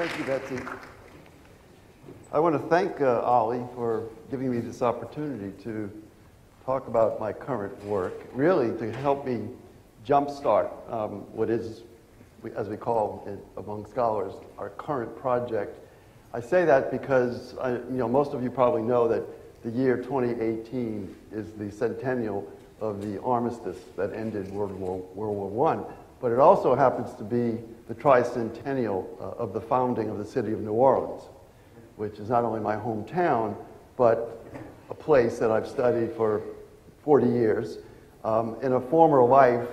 Thank you, Betsy. I want to thank Ollie for giving me this opportunity to talk about my current work, really to help me jumpstart what is, as we call it among scholars, our current project. I say that because most of you probably know that the year 2018 is the centennial of the armistice that ended World War I. But it also happens to be the tricentennial of the founding of the city of New Orleans, which is not only my hometown, but a place that I've studied for 40 years. In a former life,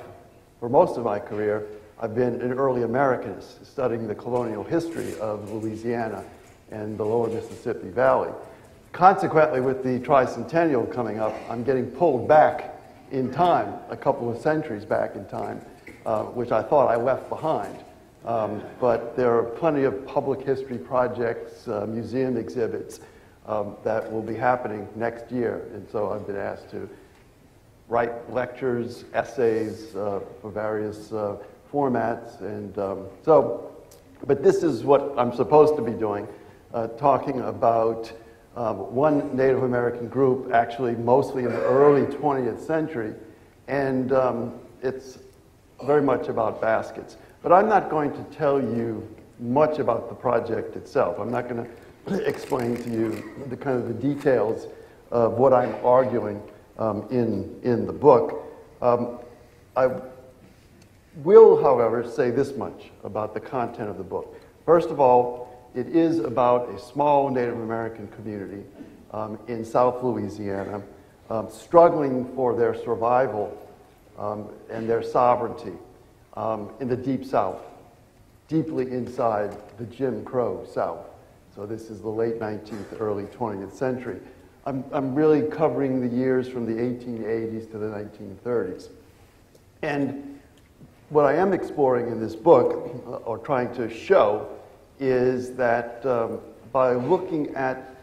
for most of my career, I've been an early Americanist, studying the colonial history of Louisiana and the lower Mississippi Valley. Consequently, with the tricentennial coming up, I'm getting pulled back in time, a couple of centuries back in time, which I thought I left behind. But there are plenty of public history projects, museum exhibits that will be happening next year. And so I've been asked to write lectures, essays for various formats. And but this is what I'm supposed to be doing, talking about one Native American group, actually mostly in the early 20th century. And it's very much about baskets. But I'm not going to tell you much about the project itself. I'm not going to explain to you the kind of the details of what I'm arguing in the book. I will, however, say this much about the content of the book. First of all, it is about a small Native American community in South Louisiana struggling for their survival and their sovereignty in the Deep South, deeply inside the Jim Crow South. So this is the late 19th, early 20th century. I'm really covering the years from the 1880s to the 1930s. And what I am exploring in this book, or trying to show, is that by looking at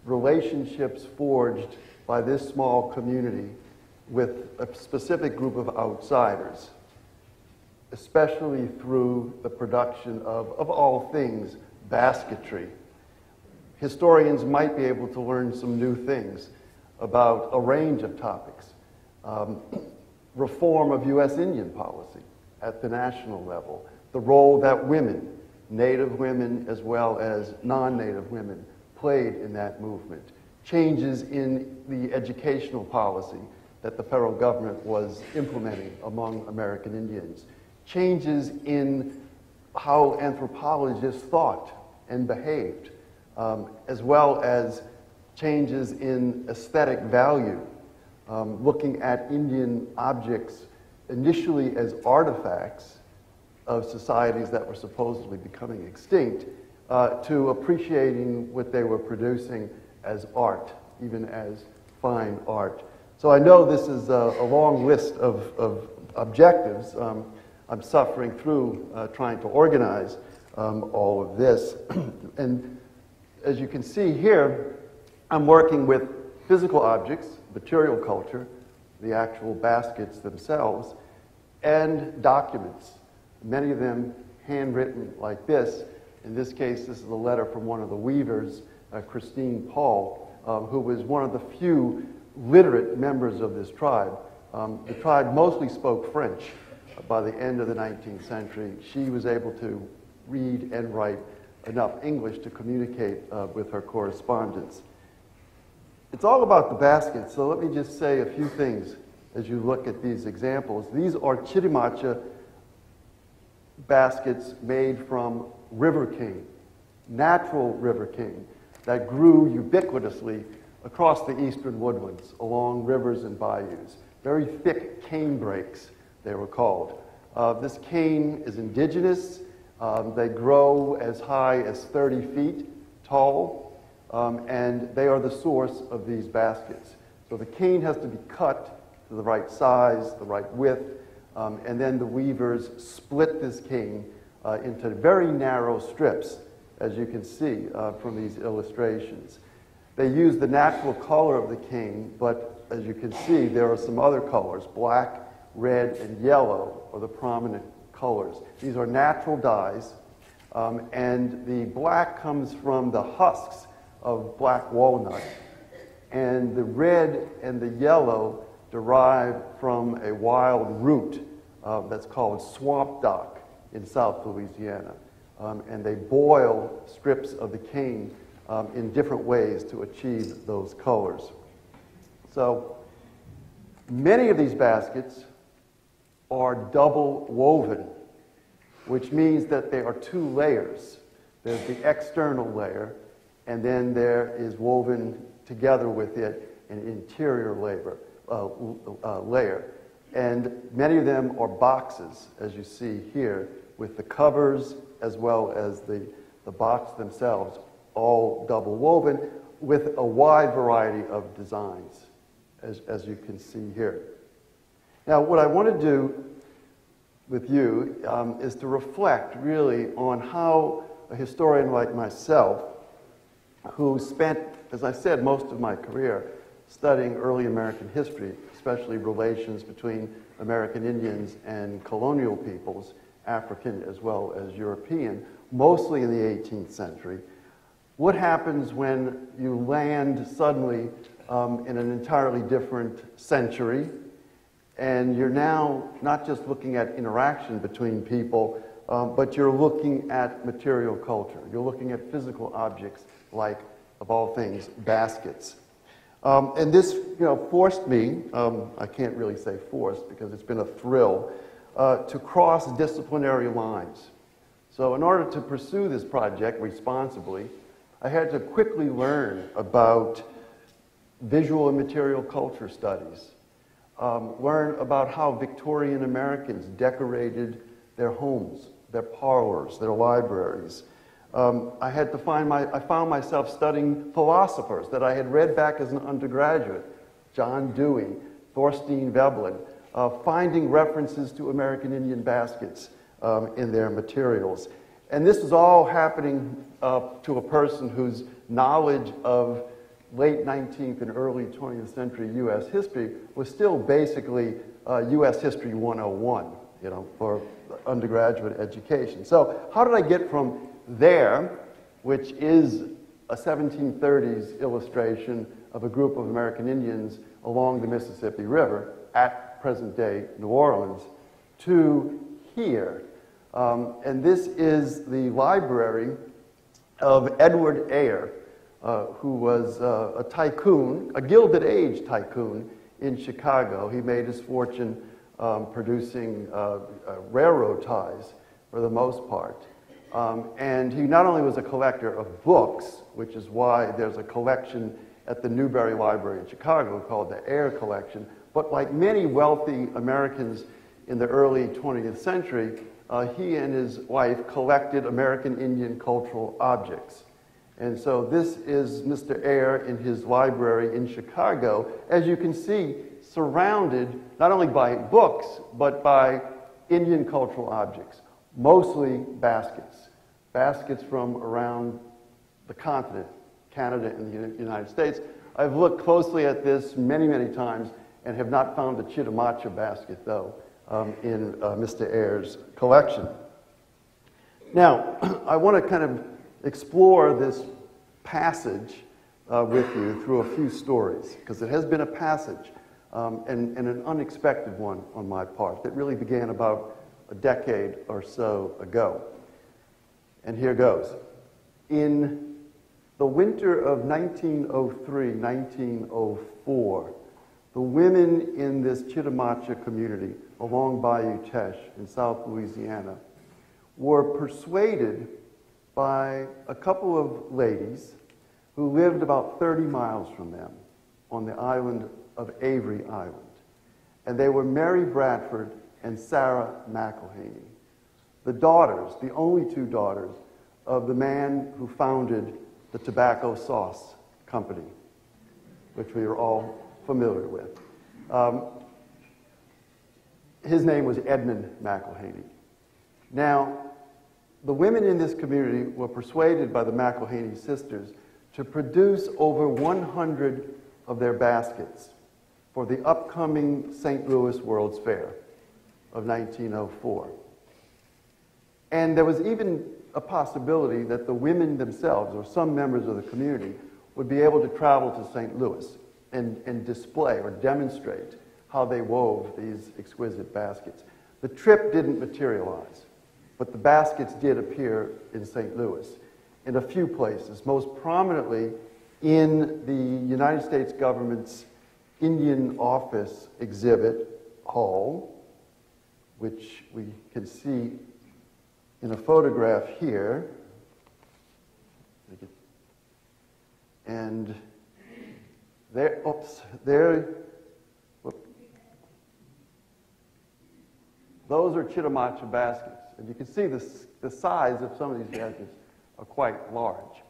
relationships forged by this small community with a specific group of outsiders, especially through the production of all things, basketry, historians might be able to learn some new things about a range of topics. Reform of U.S. Indian policy at the national level, the role that women, Native women as well as non-Native women, played in that movement, changes in the educational policy that the federal government was implementing among American Indians, changes in how anthropologists thought and behaved, as well as changes in aesthetic value, looking at Indian objects initially as artifacts of societies that were supposedly becoming extinct, to appreciating what they were producing as art, even as fine art. So I know this is a long list of objectives. I'm suffering through trying to organize all of this. And as you can see here, I'm working with physical objects, material culture, the actual baskets themselves, and documents, many of them handwritten like this. In this case, this is a letter from one of the weavers, Christine Paul, who was one of the few literate members of this tribe. The tribe mostly spoke French. By the end of the 19th century, she was able to read and write enough English to communicate with her correspondents. It's all about the baskets, so let me just say a few things as you look at these examples. These are Chittimacha baskets made from river cane, natural river cane, that grew ubiquitously across the eastern woodlands, along rivers and bayous. Very thick cane brakes, they were called. This cane is indigenous. They grow as high as 30 feet tall, and they are the source of these baskets. So the cane has to be cut to the right size, the right width, and then the weavers split this cane into very narrow strips, as you can see from these illustrations. They use the natural color of the cane, but as you can see, there are some other colors. Black, red, and yellow are the prominent colors. These are natural dyes And the black comes from the husks of black walnut, and the red and the yellow derive from a wild root that's called swamp dock in South Louisiana. And they boil strips of the cane in different ways to achieve those colors. So many of these baskets are double woven, which means that there are two layers. There's the external layer, and then there is woven together with it an interior layer. And many of them are boxes, as you see here, with the covers as well as the box themselves, all double woven with a wide variety of designs, as you can see here. Now, what I want to do with you is to reflect really on how a historian like myself, who spent, as I said, most of my career studying early American history, especially relations between American Indians and colonial peoples, African as well as European, mostly in the 18th century. What happens when you land suddenly in an entirely different century, and you're now not just looking at interaction between people, but you're looking at material culture. You're looking at physical objects like, of all things, baskets. And this, forced me, I can't really say forced because it's been a thrill, to cross disciplinary lines. So in order to pursue this project responsibly, I had to quickly learn about visual and material culture studies, learn about how Victorian Americans decorated their homes, their parlors, their libraries. I found myself studying philosophers that I had read back as an undergraduate, John Dewey, Thorstein Veblen, finding references to American Indian baskets in their materials. And this was all happening to a person whose knowledge of late 19th and early 20th century U.S. history was still basically U.S. History 101, for undergraduate education. So how did I get from there, which is a 1730s illustration of a group of American Indians along the Mississippi River at present-day New Orleans, to here? And this is the library of Edward Ayer, who was a tycoon, a Gilded Age tycoon in Chicago. He made his fortune producing railroad ties for the most part. And he not only was a collector of books, which is why there's a collection at the Newberry Library in Chicago called the Ayer Collection, but like many wealthy Americans in the early 20th century, he and his wife collected American Indian cultural objects. And so this is Mr. Ayer in his library in Chicago, as you can see, surrounded not only by books, but by Indian cultural objects, mostly baskets. Baskets from around the continent, Canada and the United States. I've looked closely at this many, many times and have not found a Chittimacha basket, though, in Mr. Ayer's collection. Now, I want to kind of explore this passage with you through a few stories, because it has been a passage, and an unexpected one on my part that really began about a decade or so ago. And here goes. In the winter of 1903-1904, the women in this Chittimacha community along Bayou Teche in South Louisiana were persuaded by a couple of ladies who lived about 30 miles from them on the island of Avery Island. And they were Mary Bradford and Sarah McElhaney, the daughters, the only two daughters, of the man who founded the Tobacco Sauce Company, which we are all familiar with. His name was Edmund McElhaney. Now, the women in this community were persuaded by the McElhaney sisters to produce over 100 of their baskets for the upcoming St. Louis World's Fair of 1904. And there was even a possibility that the women themselves, or some members of the community, would be able to travel to St. Louis and display or demonstrate how they wove these exquisite baskets. The trip didn't materialize, but the baskets did appear in St. Louis in a few places, most prominently in the United States government's Indian Office exhibit hall, which we can see in a photograph here. And there, those are Chittimacha baskets. And you can see the size of some of these baskets are quite large.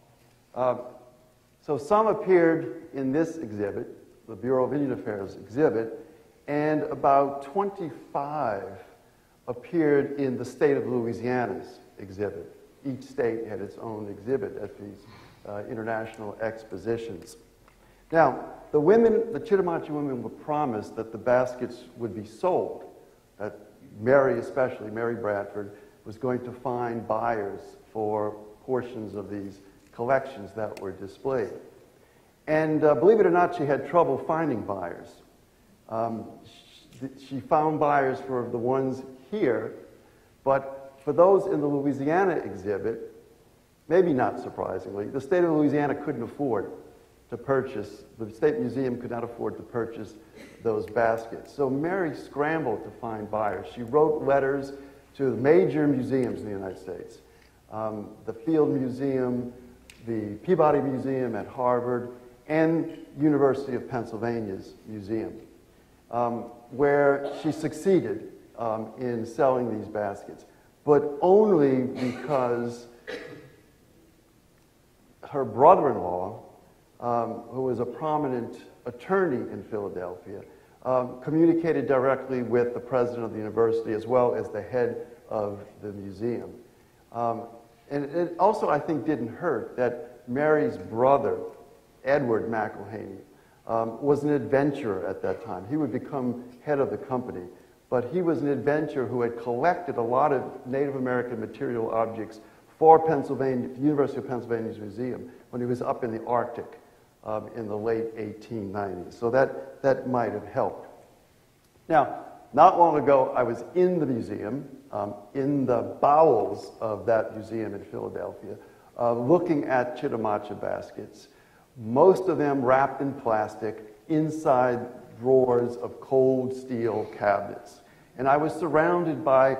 So some appeared in this exhibit, the Bureau of Indian Affairs exhibit, and about 25 appeared in the state of Louisiana's exhibit. Each state had its own exhibit at these international expositions. Now, the Chittimacha women were promised that the baskets would be sold, that Mary especially, Mary Bradford, was going to find buyers for portions of these collections that were displayed. And believe it or not, she had trouble finding buyers. She found buyers for the ones here, but for those in the Louisiana exhibit, maybe not surprisingly, the state of Louisiana couldn't afford to purchase, the State Museum could not afford to purchase those baskets. So Mary scrambled to find buyers. She wrote letters to major museums in the United States, the Field Museum, the Peabody Museum at Harvard, and University of Pennsylvania's museum, where she succeeded in selling these baskets, but only because her brother-in-law, who was a prominent attorney in Philadelphia, communicated directly with the president of the university as well as the head of the museum. And it also, I think, didn't hurt that Mary's brother, Edward McElhaney, was an adventurer at that time. He would become head of the company, but he was an adventurer who had collected a lot of Native American material objects for Pennsylvania, the University of Pennsylvania's museum when he was up in the Arctic in the late 1890s. So that might have helped. Now, not long ago, I was in the museum, in the bowels of that museum in Philadelphia, looking at Chittimacha baskets, most of them wrapped in plastic inside drawers of cold steel cabinets. And I was surrounded by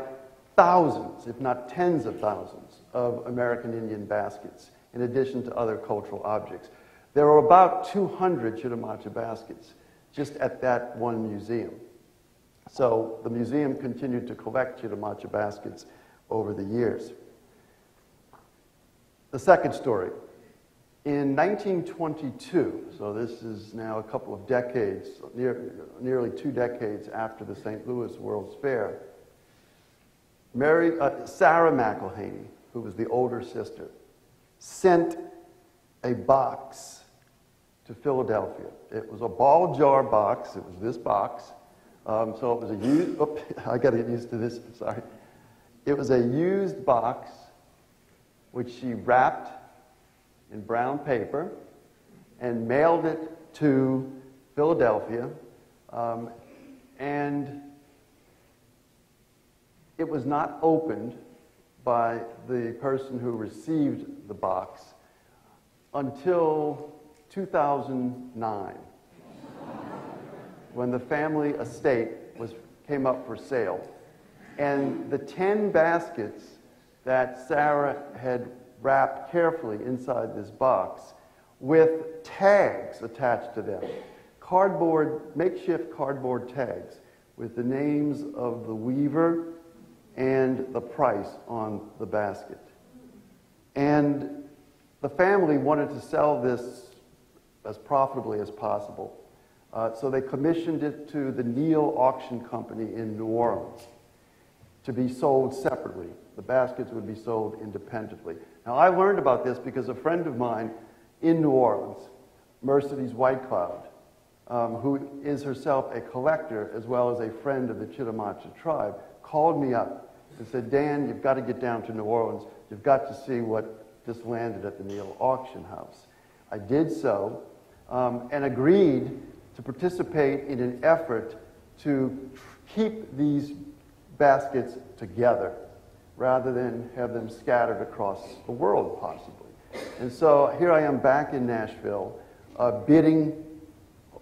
thousands, if not tens of thousands, of American Indian baskets, in addition to other cultural objects. There were about 200 Chittimacha baskets just at that one museum. So the museum continued to collect Chittimacha baskets over the years. The second story. In 1922, so this is now a couple of decades, nearly 2 decades after the St. Louis World's Fair, Sarah McElhaney, who was the older sister, sent a box to Philadelphia. It was a ball jar box. It was this box. So it was a used, I got to get used to this, sorry. It was a used box which she wrapped in brown paper and mailed it to Philadelphia. And it was not opened by the person who received the box until 2009, when the family estate came up for sale. And the 10 baskets that Sarah had wrapped carefully inside this box with tags attached to them, makeshift cardboard tags with the names of the weaver and the price on the basket. And the family wanted to sell this as profitably as possible. So they commissioned it to the Neal Auction Company in New Orleans to be sold separately. The baskets would be sold independently. Now, I learned about this because a friend of mine in New Orleans, Mercedes Whitecloud, who is herself a collector as well as a friend of the Chittimacha tribe, called me up and said, Dan, you've got to get down to New Orleans you've got to see what just landed at the Neal auction house. I did so and agreed to participate in an effort to keep these baskets together rather than have them scattered across the world, possibly. And so here I am back in Nashville, bidding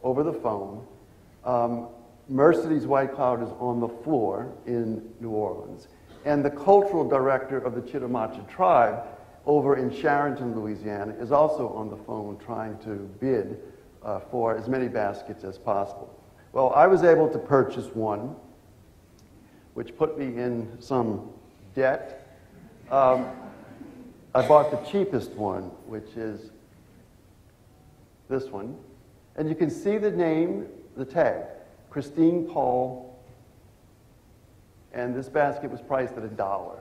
over the phone. Mercedes White Cloud is on the floor in New Orleans. And the cultural director of the Chittim tribe over in Sharonton, Louisiana, is also on the phone trying to bid for as many baskets as possible. Well, I was able to purchase one, which put me in some debt. I bought the cheapest one, which is this one. And you can see the name, the tag, Christine Paul, and this basket was priced at $1.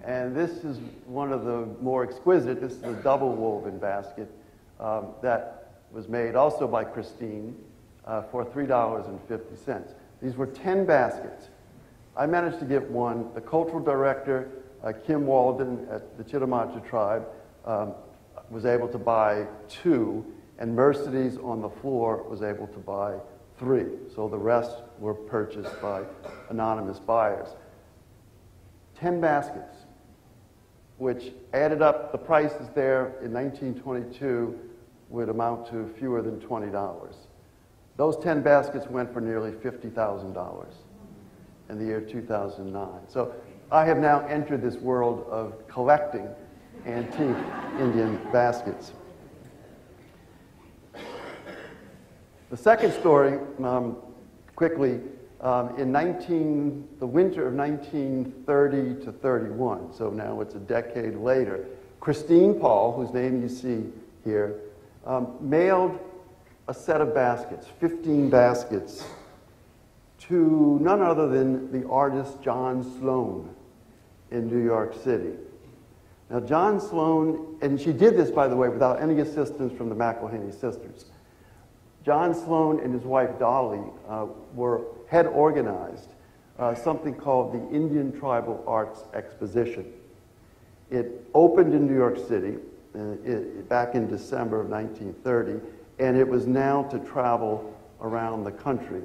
And this is one of the more exquisite. This is a double woven basket that was made also by Christine for $3.50. These were 10 baskets. I managed to get one. The cultural director, Kim Walden at the Chittim tribe, was able to buy 2, and Mercedes on the floor was able to buy 3. So the rest were purchased by anonymous buyers. 10 baskets, which added up, the prices there in 1922 would amount to fewer than $20. Those 10 baskets went for nearly $50,000 in the year 2009. So I have now entered this world of collecting antique Indian baskets. The second story, quickly, in the winter of 1930 to 31, so now it's a decade later, Christine Paul, whose name you see here, mailed a set of baskets, 15 baskets, to none other than the artist John Sloan in New York City. Now, John Sloan, and she did this, by the way, without any assistance from the McElhaney sisters. John Sloan and his wife Dolly had organized something called the Indian Tribal Arts Exposition. It opened in New York City back in December of 1930, and it was now to travel around the country.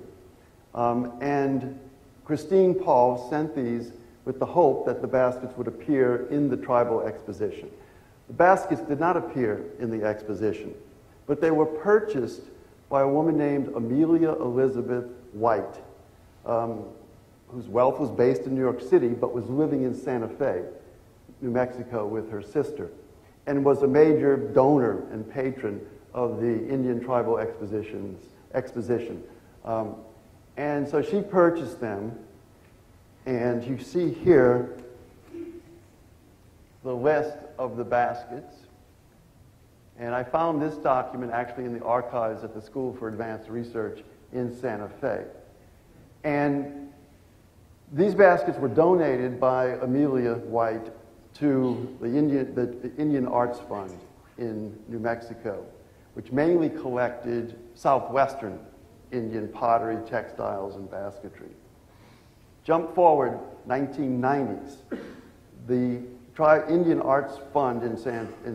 And Christine Paul sent these with the hope that the baskets would appear in the tribal exposition. The baskets did not appear in the exposition, but they were purchased by a woman named Amelia Elizabeth White, whose wealth was based in New York City, but was living in Santa Fe, New Mexico, with her sister, and was a major donor and patron of the Indian Tribal Exposition. And so she purchased them, and you see here the list of the baskets. And I found this document actually in the archives at the School for Advanced Research in Santa Fe. And these baskets were donated by Amelia White to the Indian Arts Fund in New Mexico, which mainly collected southwestern Indian pottery, textiles, and basketry. Jump forward 1990s. The Indian Arts Fund in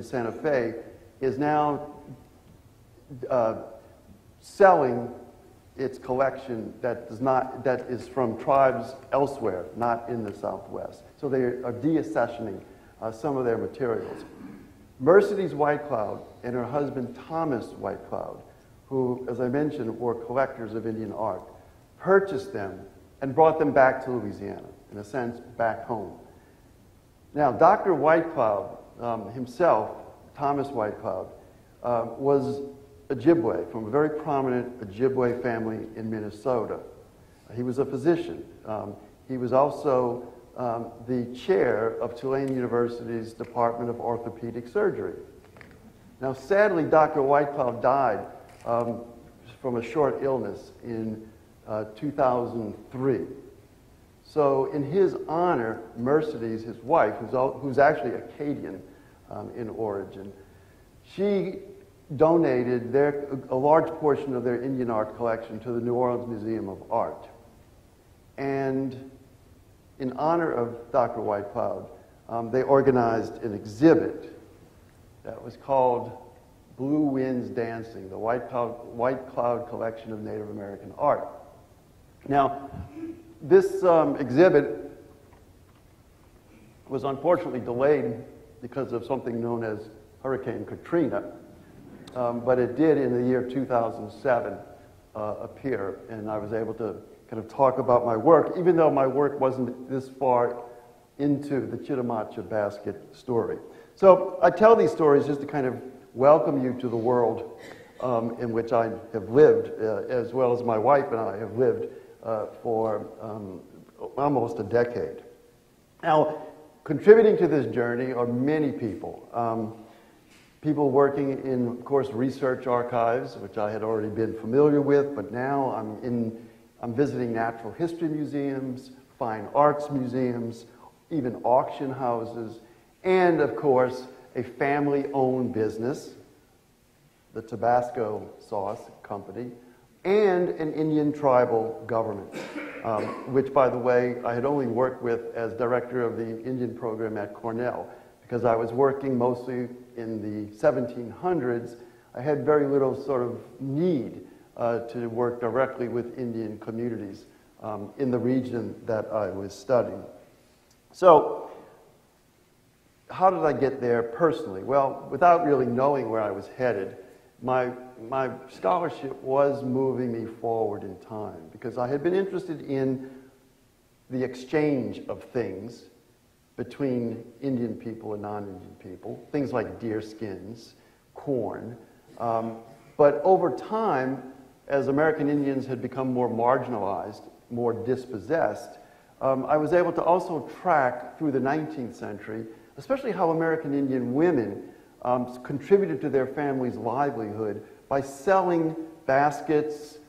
Santa Fe is now selling its collection that is from tribes elsewhere, not in the Southwest. So they are deaccessioning some of their materials. Mercedes White Cloud and her husband Thomas White Cloud, who, as I mentioned, were collectors of Indian art, purchased them and brought them back to Louisiana, in a sense, back home. Now, Dr. White Cloud himself, Thomas White Cloud, was Ojibwe, from a very prominent Ojibwe family in Minnesota. He was a physician. He was also the chair of Tulane University's Department of Orthopedic Surgery. Now, sadly, Dr. White Cloud died from a short illness in 2003. So in his honor, Mercedes, his wife, who's actually Acadian in origin, she donated a large portion of their Indian art collection to the New Orleans Museum of Art. And in honor of Dr. White Cloud, they organized an exhibit that was called Blue Winds Dancing, the White Cloud Collection of Native American Art. Now, this exhibit was unfortunately delayed because of something known as Hurricane Katrina, but it did in the year 2007 appear, and I was able to kind of talk about my work, even though my work wasn't this far into the Chittimacha basket story. So I tell these stories just to kind of welcome you to the world in which I have lived, as well as my wife and I have lived for almost a decade. Now, contributing to this journey are many people. People working in, of course, research archives, which I had already been familiar with, but now I'm visiting natural history museums, fine arts museums, even auction houses, and of course, a family-owned business, the Tabasco Sauce Company, and an Indian tribal government, which, by the way, I had only worked with as director of the Indian program at Cornell, because I was working mostly in the 1700s. I had very little sort of need to work directly with Indian communities in the region that I was studying. So, how did I get there personally? Well, without really knowing where I was headed, my scholarship was moving me forward in time, because I had been interested in the exchange of things between Indian people and non-Indian people, things like deer skins, corn. But over time, as American Indians had become more marginalized, more dispossessed, I was able to also track through the 19th century, especially how American Indian women contributed to their family's livelihood by selling baskets,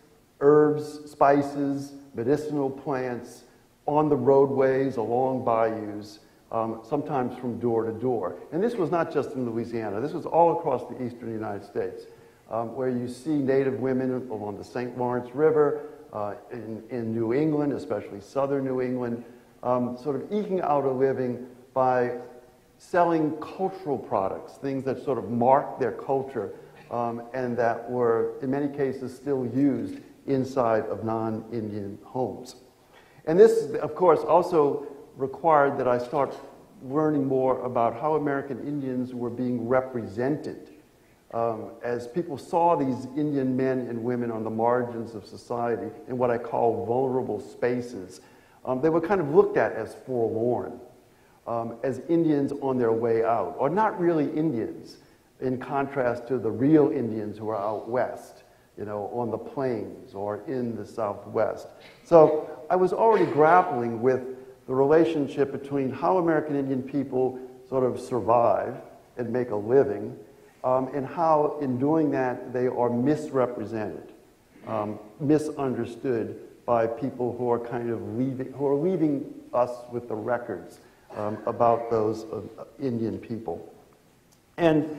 herbs, spices, medicinal plants on the roadways, along bayous, sometimes from door to door. And this was not just in Louisiana. This was all across the eastern United States, where you see Native women along the St. Lawrence River, in New England, especially southern New England, sort of eking out a living by selling cultural products, things that sort of marked their culture and that were, in many cases, still used inside of non-Indian homes. And this, of course, also required that I start learning more about how American Indians were being represented. As people saw these Indian men and women on the margins of society in what I call vulnerable spaces, they were kind of looked at as forlorn, as Indians on their way out, or not really Indians, in contrast to the real Indians who are out west, you know, on the plains or in the Southwest. So I was already grappling with the relationship between how American Indian people sort of survive and make a living, and how, in doing that, they are misrepresented, misunderstood by people who are kind of leaving us with the records about those Indian people. And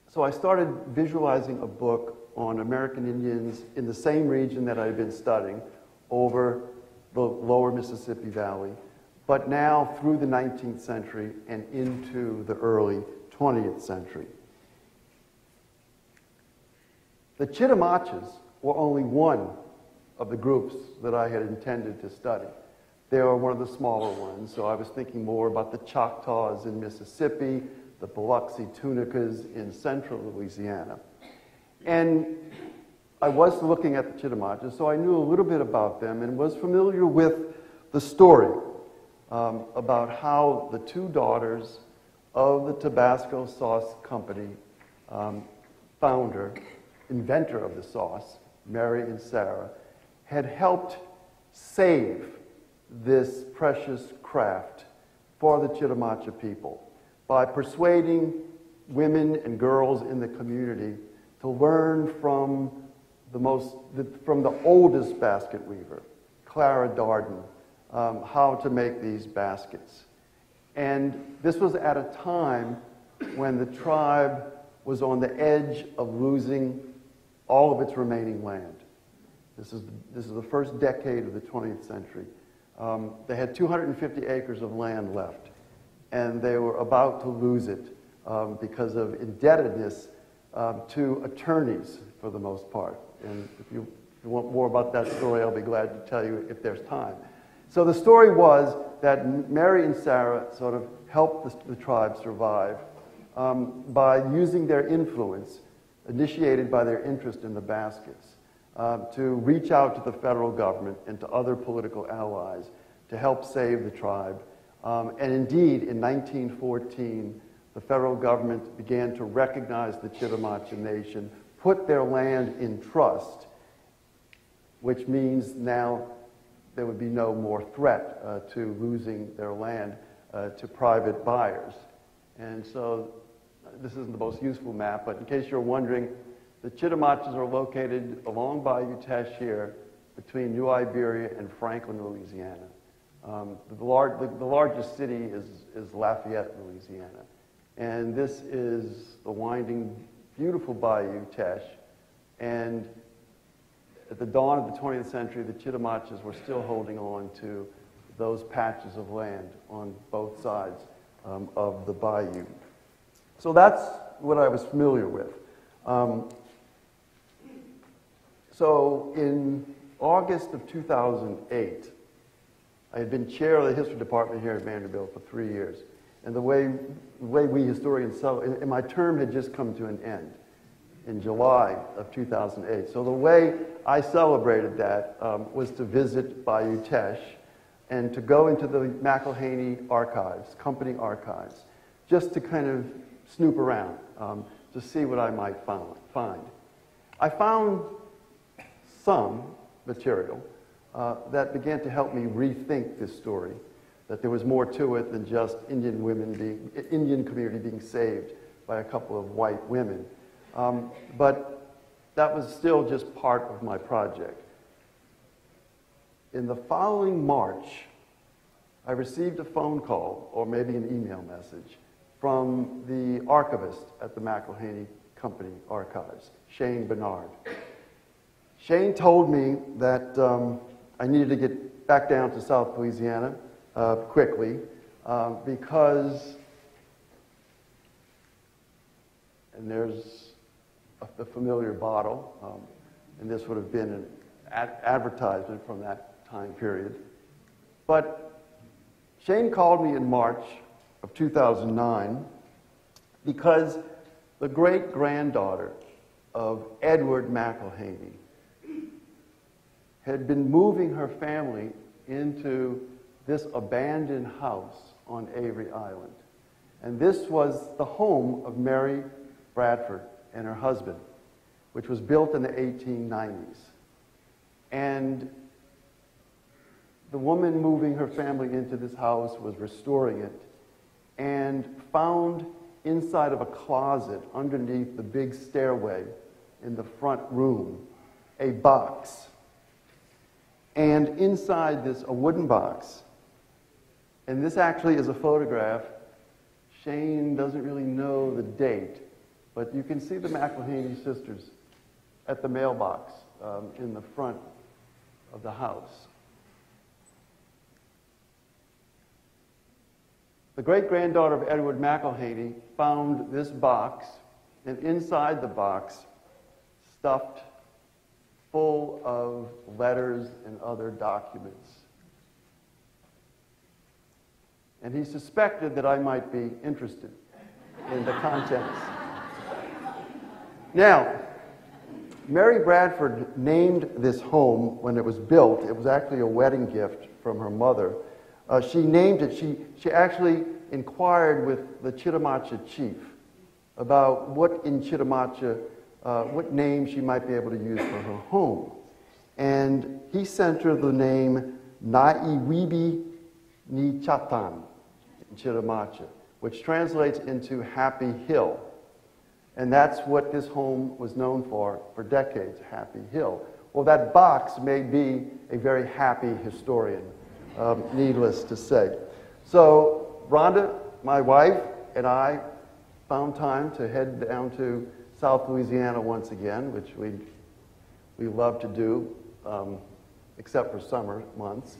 so I started visualizing a book on American Indians in the same region that I had been studying, over the lower Mississippi Valley, but now through the 19th century and into the early 20th century. The Chittimachas were only one of the groups that I had intended to study. They are one of the smaller ones, so I was thinking more about the Choctaws in Mississippi, the Biloxi Tunicas in central Louisiana. And I was looking at the Chittimachas, so I knew a little bit about them and was familiar with the story about how the two daughters of the Tabasco Sauce Company founder, inventor of the sauce, Mary and Sarah, had helped save this precious craft for the Chittimacha people by persuading women and girls in the community to learn from the oldest basket weaver, Clara Darden, how to make these baskets. And this was at a time when the tribe was on the edge of losing all of its remaining land. This is the first decade of the 20th century. They had 250 acres of land left, and they were about to lose it because of indebtedness to attorneys, for the most part. And if you want more about that story, I'll be glad to tell you if there's time. So the story was that Mary and Sarah sort of helped the tribe survive by using their influence, initiated by their interest in the baskets, to reach out to the federal government and to other political allies to help save the tribe. And indeed, in 1914, the federal government began to recognize the Chittimacha Nation, put their land in trust, which means now there would be no more threat to losing their land to private buyers. And so this isn't the most useful map, but in case you're wondering, the Chittimachas are located along Bayou Teche here between New Iberia and Franklin, Louisiana. The largest city is Lafayette, Louisiana. And this is the winding, beautiful Bayou Teche. And at the dawn of the 20th century, the Chittimachas were still holding on to those patches of land on both sides of the bayou. So that's what I was familiar with. So in August of 2008, I had been chair of the history department here at Vanderbilt for 3 years. And the way we historians celebrate, and my term had just come to an end in July of 2008. So the way I celebrated that was to visit Bayou Teche and to go into the McElhaney archives, company archives, just to kind of snoop around to see what I might find. I found some material that began to help me rethink this story, that there was more to it than just Indian community being saved by a couple of white women. But that was still just part of my project. In the following March, I received a phone call, or maybe an email message, from the archivist at the McElhaney Company Archives, Shane Bernard. Shane told me that I needed to get back down to South Louisiana quickly because, and there's a familiar bottle, and this would have been an advertisement from that time period. But Shane called me in March of 2009 because the great-granddaughter of Edward McElhaney had been moving her family into this abandoned house on Avery Island. And this was the home of Mary Bradford and her husband, which was built in the 1890s. And the woman moving her family into this house was restoring it and found inside of a closet underneath the big stairway in the front room a box. And inside this, a wooden box, and this actually is a photograph. Shane doesn't really know the date, but you can see the McElhaney sisters at the mailbox in the front of the house. The great-granddaughter of Edward McElhaney found this box, and inside the box, stuffed full of letters and other documents. And he suspected that I might be interested in the contents. Now, Mary Bradford named this home when it was built. It was actually a wedding gift from her mother. She named it, she actually inquired with the Chittimacha chief about what in Chittimacha, what name she might be able to use for her home. And he sent her the name Naiwibi Ni Chatan in Chittimacha, which translates into Happy Hill. And that's what this home was known for decades, Happy Hill. Well, that box may be a very happy historian, needless to say. So Rhonda, my wife, and I found time to head down to South Louisiana once again, which we love to do, except for summer months.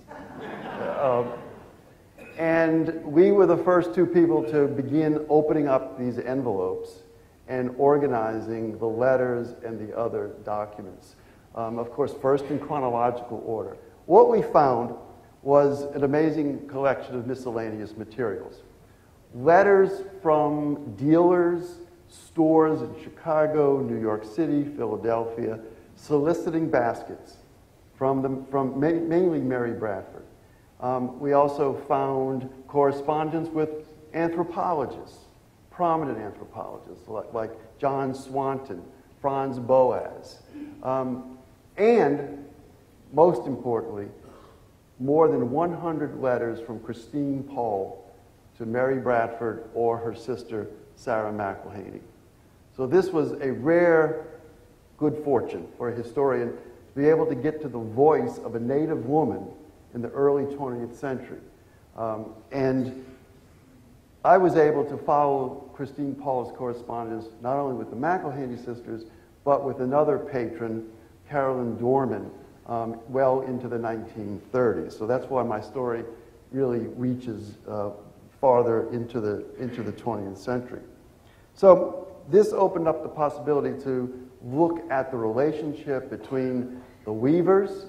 And we were the first two people to begin opening up these envelopes and organizing the letters and the other documents. Of course, first in chronological order. What we found was an amazing collection of miscellaneous materials. Letters from dealers, stores in Chicago, New York City, Philadelphia, soliciting baskets from mainly Mary Bradford. We also found correspondence with anthropologists, prominent anthropologists like John Swanton, Franz Boas, and most importantly, more than 100 letters from Christine Paul to Mary Bradford or her sister, Sarah McElhaney. So this was a rare good fortune for a historian to be able to get to the voice of a native woman in the early 20th century. And I was able to follow Christine Paul's correspondence not only with the McElhaney sisters, but with another patron, Carolyn Dorman, well into the 1930s. So that's why my story really reaches farther into the 20th century. So this opened up the possibility to look at the relationship between the weavers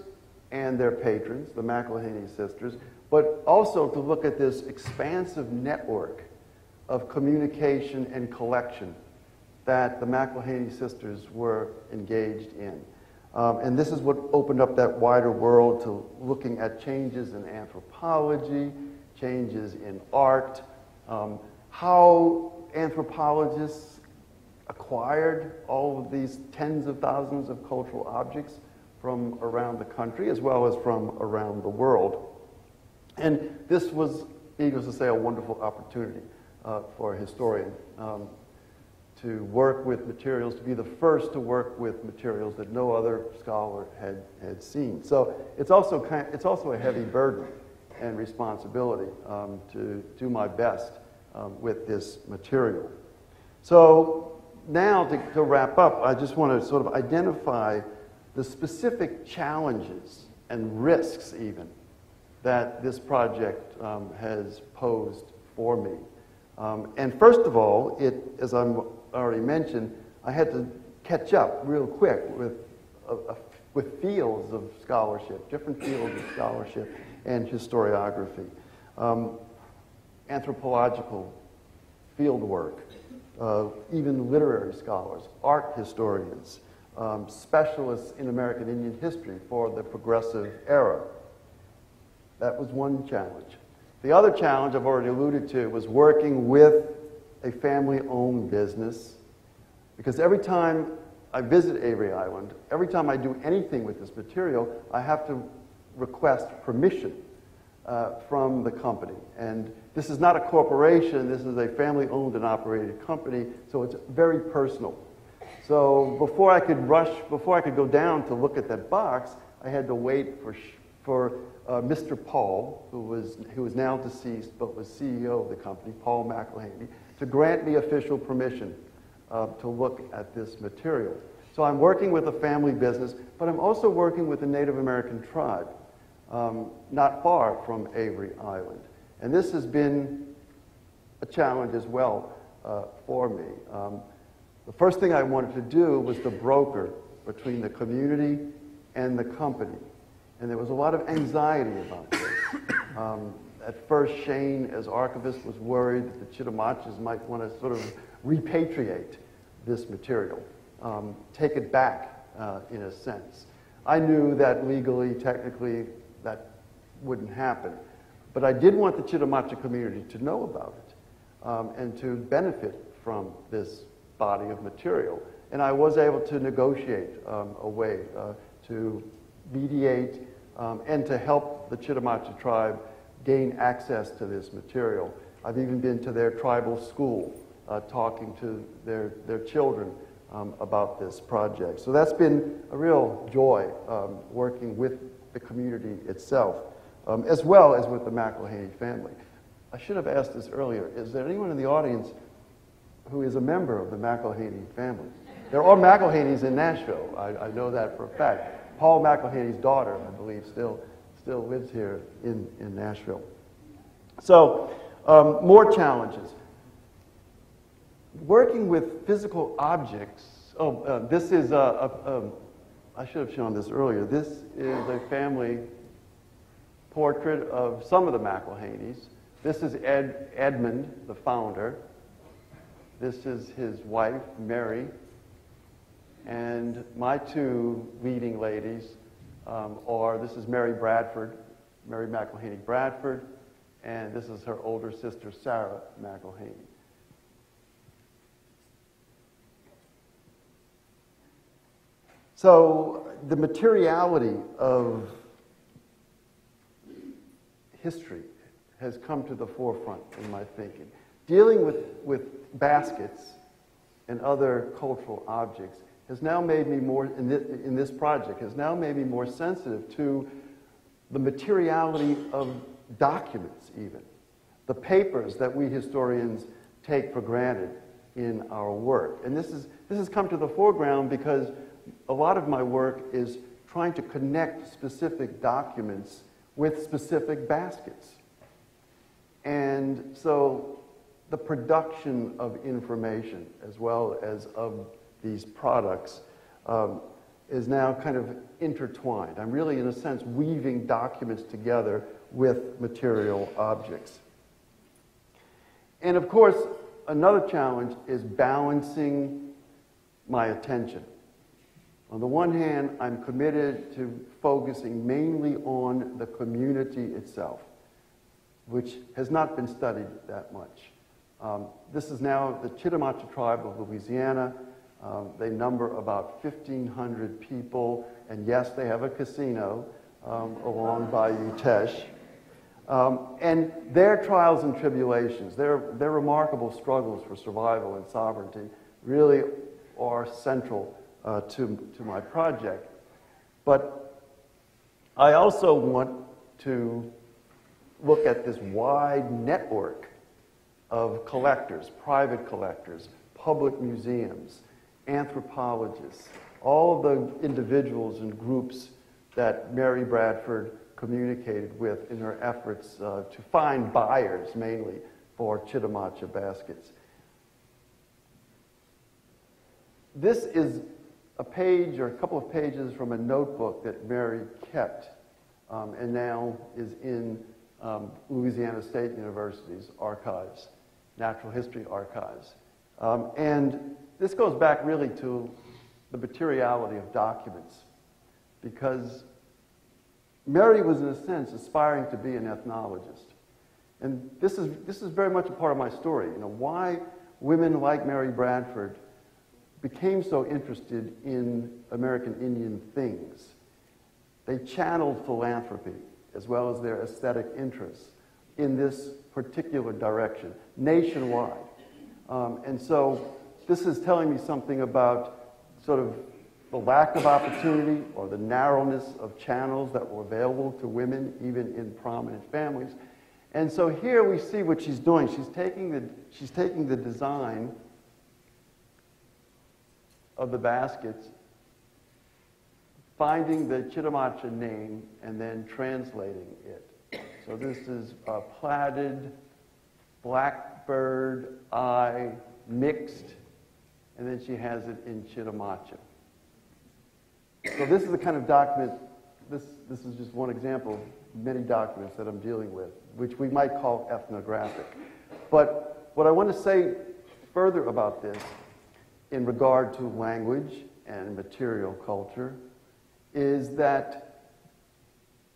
and their patrons, the McElhaney sisters, but also to look at this expansive network of communication and collection that the McElhaney sisters were engaged in. And this is what opened up that wider world to looking at changes in anthropology, changes in art, how anthropologists acquired all of these tens of thousands of cultural objects from around the country as well as from around the world. And this was, needless to say, a wonderful opportunity for a historian to work with materials, to be the first to work with materials that no other scholar had seen. So it's also a heavy burden and responsibility to do my best with this material. So now to wrap up, I just want to sort of identify the specific challenges and risks even that this project has posed for me. And first of all, as I already mentioned, I had to catch up real quick with fields of scholarship, different fields of scholarship and historiography, anthropological field work, even literary scholars, art historians, specialists in American Indian history for the progressive era. That was one challenge. The other challenge I've already alluded to was working with a family-owned business, because every time I visit Avery Island, every time I do anything with this material, I have to request permission from the company. And this is not a corporation, this is a family-owned and operated company, so it's very personal. So before I could go down to look at that box, I had to wait for Mr. Paul, who is now deceased but was CEO of the company, Paul McElhaney, to grant me official permission to look at this material. So I'm working with a family business, but I'm also working with a Native American tribe not far from Avery Island. And this has been a challenge as well for me. The first thing I wanted to do was to broker between the community and the company. And there was a lot of anxiety about this. At first, Shane, as archivist, was worried that the Chittimachas might want to sort of repatriate this material, take it back in a sense. I knew that legally, technically, that wouldn't happen. But I did want the Chittimacha community to know about it and to benefit from this body of material. And I was able to negotiate a way to mediate and to help the Chittimacha tribe gain access to this material. I've even been to their tribal school talking to their children about this project. So that's been a real joy working with the community itself, as well as with the McElhaney family. I should have asked this earlier. Is there anyone in the audience who is a member of the McElhaney family? There are McElhaneys in Nashville. I know that for a fact. Paul McElhaney's daughter, I believe, still still lives here in Nashville. So, more challenges. Working with physical objects. This is I should have shown this earlier. This is a family portrait of some of the McElhaney's. This is Edmund, the founder. This is his wife, Mary. And my two leading ladies this is Mary Bradford, Mary McElhaney Bradford, and this is her older sister, Sarah McElhaney. So the materiality of history has come to the forefront in my thinking. Dealing with baskets and other cultural objects has now made me more, in this project, has now made me more sensitive to the materiality of documents even. The papers that we historians take for granted in our work. And this has come to the foreground because a lot of my work is trying to connect specific documents with specific baskets. And so the production of information as well as of these products is now kind of intertwined. I'm really, in a sense, weaving documents together with material objects. And of course, another challenge is balancing my attention. On the one hand, I'm committed to focusing mainly on the community itself, which has not been studied that much. This is now the Chittim tribe of Louisiana. They number about 1,500 people, and yes, they have a casino along Bayou Teche. And their trials and tribulations, their remarkable struggles for survival and sovereignty really are central to my project. But I also want to look at this wide network of collectors, private collectors, public museums, anthropologists, all the individuals and groups that Mary Bradford communicated with in her efforts to find buyers, mainly, for Chittimacha baskets. This is a page or a couple of pages from a notebook that Mary kept and now is in Louisiana State University's archives, Natural History Archives. And this goes back really to the materiality of documents, because Mary was, in a sense, aspiring to be an ethnologist. And this is very much a part of my story. You know, why women like Mary Bradford became so interested in American Indian things. They channeled philanthropy as well as their aesthetic interests in this particular direction, nationwide. And so this is telling me something about sort of the lack of opportunity or the narrowness of channels that were available to women, even in prominent families. And so here we see what she's doing. She's taking the design of the baskets, finding the Chittimacha name, and then translating it. So this is platted, blackbird, eye, mixed, and then she has it in Chittimacha. So this is the kind of document, this is just one example of many documents that I'm dealing with, which we might call ethnographic. But what I want to say further about this in regard to language and material culture is that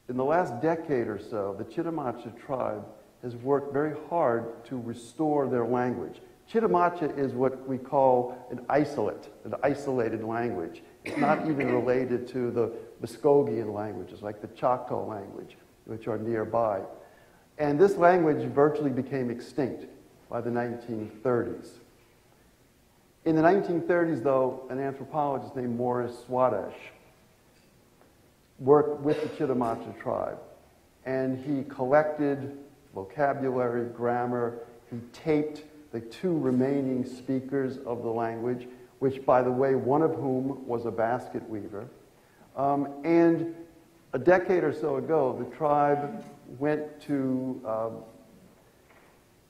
in the last decade or so, the Chittimacha tribe has worked very hard to restore their language. Chittimacha is what we call an isolated language. It's not even related to the Muskogean languages, like the Choctaw language, which are nearby. And this language virtually became extinct by the 1930s. In the 1930s, though, an anthropologist named Morris Swadesh worked with the Chittimacha tribe, and he collected vocabulary, grammar. He taped the two remaining speakers of the language, which, by the way, one of whom was a basket weaver. And a decade or so ago, the tribe went to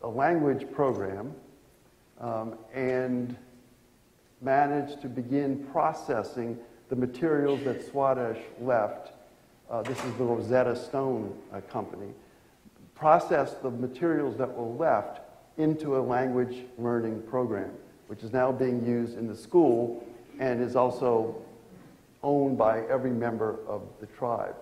a language program and managed to begin processing the materials that Swadesh left. This is the Rosetta Stone company. Processed the materials that were left into a language learning program, which is now being used in the school and is also owned by every member of the tribe.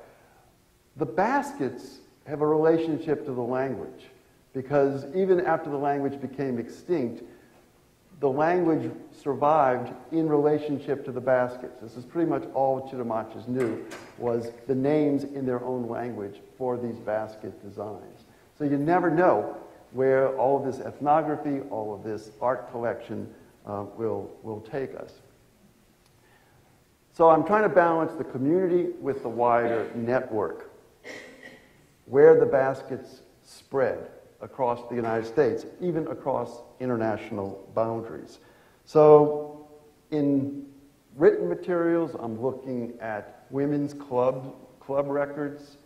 The baskets have a relationship to the language, because even after the language became extinct, the language survived in relationship to the baskets. This is pretty much all Chittamaches knew, was the names in their own language for these basket designs. So you never know where all of this ethnography, all of this art collection will take us. So I'm trying to balance the community with the wider network, where the baskets spread across the United States, even across international boundaries. So in written materials, I'm looking at women's club records.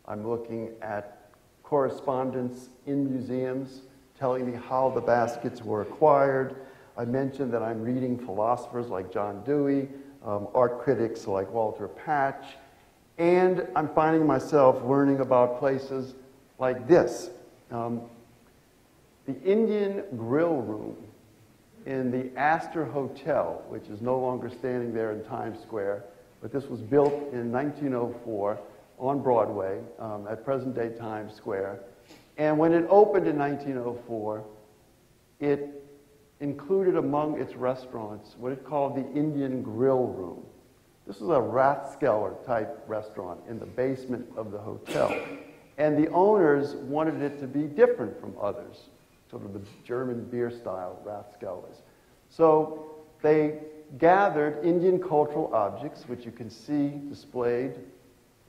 I'm looking at correspondence in museums telling me how the baskets were acquired. I mentioned that I'm reading philosophers like John Dewey, art critics like Walter Patch, and I'm finding myself learning about places like this. The Indian Grill Room in the Astor Hotel, which is no longer standing there in Times Square, but this was built in 1904 on Broadway at present-day Times Square. And when it opened in 1904, it included among its restaurants what it called the Indian Grill Room. This was a Rathskeller-type restaurant in the basement of the hotel. And the owners wanted it to be different from others, sort of the German beer-style Rathskellers. So they gathered Indian cultural objects, which you can see displayed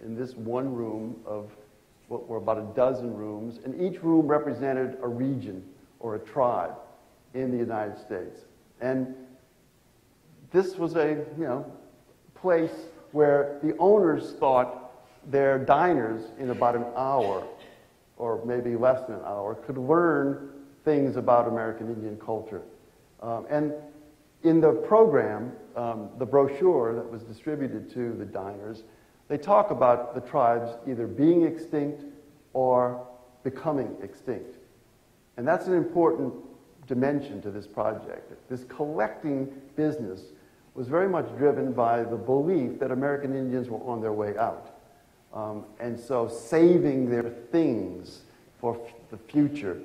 in this one room of what were about a dozen rooms, and each room represented a region or a tribe in the United States. And this was a place where the owners thought their diners in about an hour, or maybe less than an hour, could learn things about American Indian culture. And in the program, the brochure that was distributed to the diners, they talk about the tribes either being extinct or becoming extinct. And that's an important dimension to this project. This collecting business was very much driven by the belief that American Indians were on their way out. And so saving their things for the future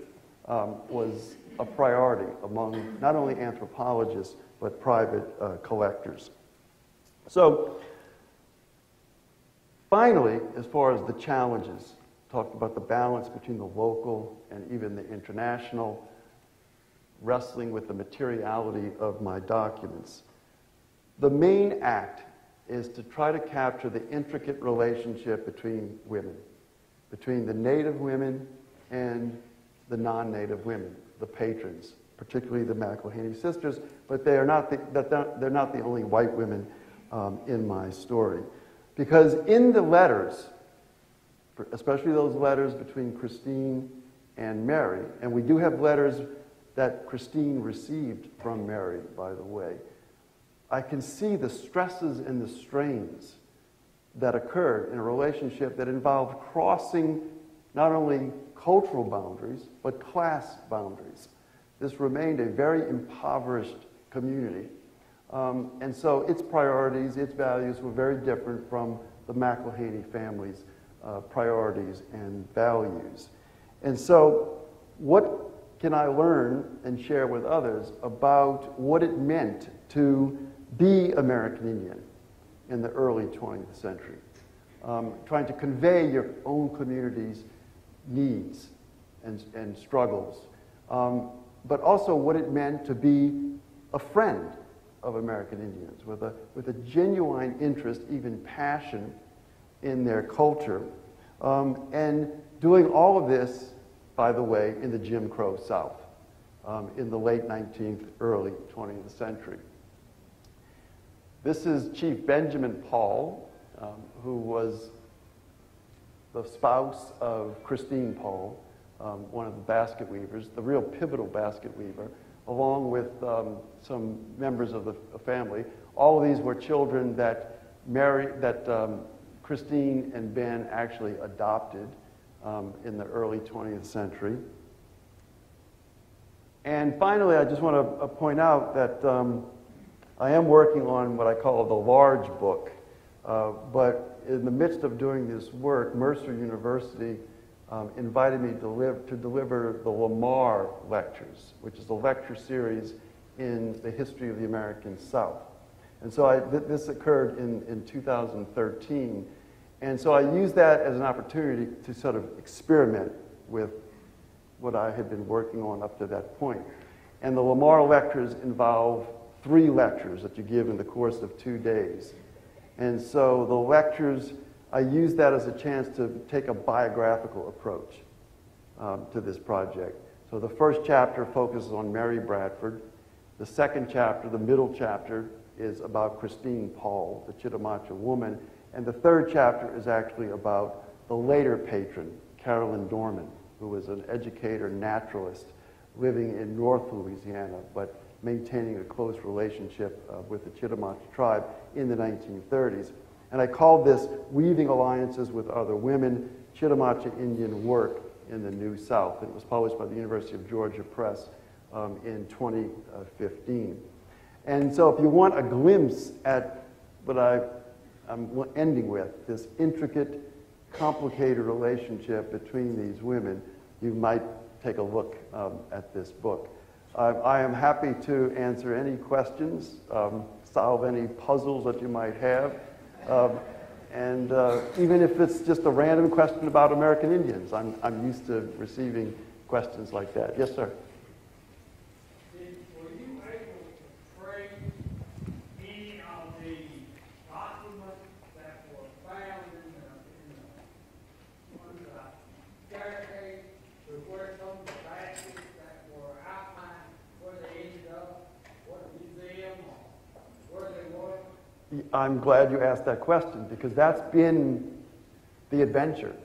was a priority among not only anthropologists, but private collectors. So finally, as far as the challenges, talked about the balance between the local and even the international, wrestling with the materiality of my documents. The main act is to try to capture the intricate relationship between women, between the native women and the non-native women, the patrons, particularly the McElhaney sisters, but they're not the only white women in my story. Because in the letters, especially those letters between Christine and Mary, and we do have letters that Christine received from Mary, by the way, I can see the stresses and the strains that occurred in a relationship that involved crossing not only cultural boundaries, but class boundaries. This remained a very impoverished community. And so its priorities, its values were very different from the McElhaney family's priorities and values. And so what can I learn and share with others about what it meant to be American Indian in the early 20th century? Trying to convey your own community's needs and struggles, but also what it meant to be a friend of American Indians with a genuine interest, even passion in their culture, and doing all of this, by the way, in the Jim Crow South in the late 19th, early 20th century. This is Chief Benjamin Paul, who was the spouse of Christine Pohl, one of the basket weavers, the real pivotal basket weaver, along with some members of the family. All of these were children that Christine and Ben actually adopted in the early 20th century. And finally, I just want to point out that I am working on what I call the large book. But in the midst of doing this work, Mercer University invited me to deliver the Lamar Lectures, which is a lecture series in the history of the American South. And so this occurred in 2013. And so I used that as an opportunity to sort of experiment with what I had been working on up to that point. And the Lamar Lectures involve 3 lectures that you give in the course of 2 days. And so the lectures, I used that as a chance to take a biographical approach to this project. So the first chapter focuses on Mary Bradford. The second chapter, the middle chapter, is about Christine Pohl, the Chittimacha woman. And the third chapter is actually about the later patron, Carolyn Dorman, who was an educator, naturalist, living in North Louisiana, but maintaining a close relationship with the Chittimacha tribe in the 1930s. And I called this Weaving Alliances with Other Women, Chittimacha Indian Work in the New South. It was published by the University of Georgia Press in 2015. And so if you want a glimpse at what I'm ending with, this intricate, complicated relationship between these women, you might take a look at this book. I am happy to answer any questions, solve any puzzles that you might have, and even if it's just a random question about American Indians, I'm used to receiving questions like that. Yes, sir? Were you able to trace any of the documents that were found in the staircase to where some of the baskets that were outlined, where they ended up, what museum, or where they were? I'm glad you asked that question, because that's been the adventure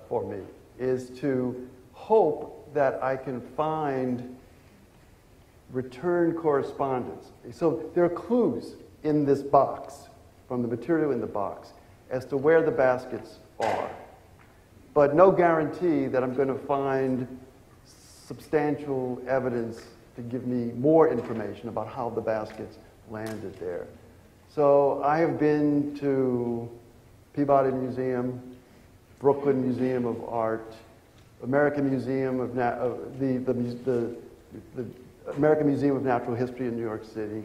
for me, is to hope that I can find return correspondence. So there are clues in this box, from the material in the box, as to where the baskets are, but no guarantee that I'm going to find substantial evidence to give me more information about how the baskets landed there. So I have been to Peabody Museum, Brooklyn Museum of Art, American Museum of the American Museum of Natural History in New York City,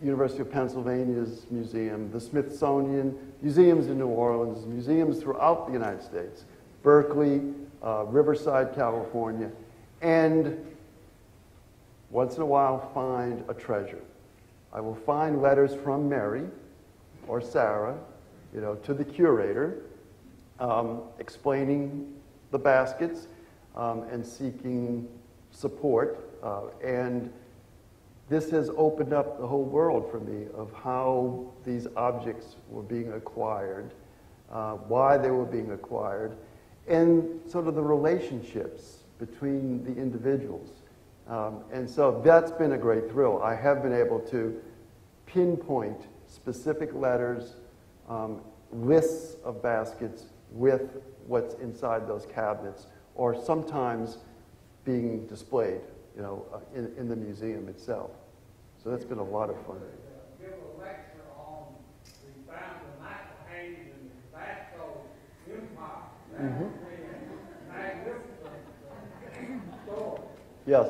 University of Pennsylvania's museum, the Smithsonian, museums in New Orleans, museums throughout the United States, Berkeley, Riverside, California, and once in a while find a treasure. I will find letters from Mary or Sarah, to the curator, explaining the baskets and seeking support. And this has opened up the whole world for me of how these objects were being acquired, why they were being acquired, and sort of the relationships between the individuals. And so that's been a great thrill. I have been able to pinpoint specific letters, lists of baskets with what's inside those cabinets, or sometimes being displayed, in the museum itself. So that's been a lot of fun. Give a lecture on the natural hangings in the Vasco Empire. That would be a magnificent story. Yes.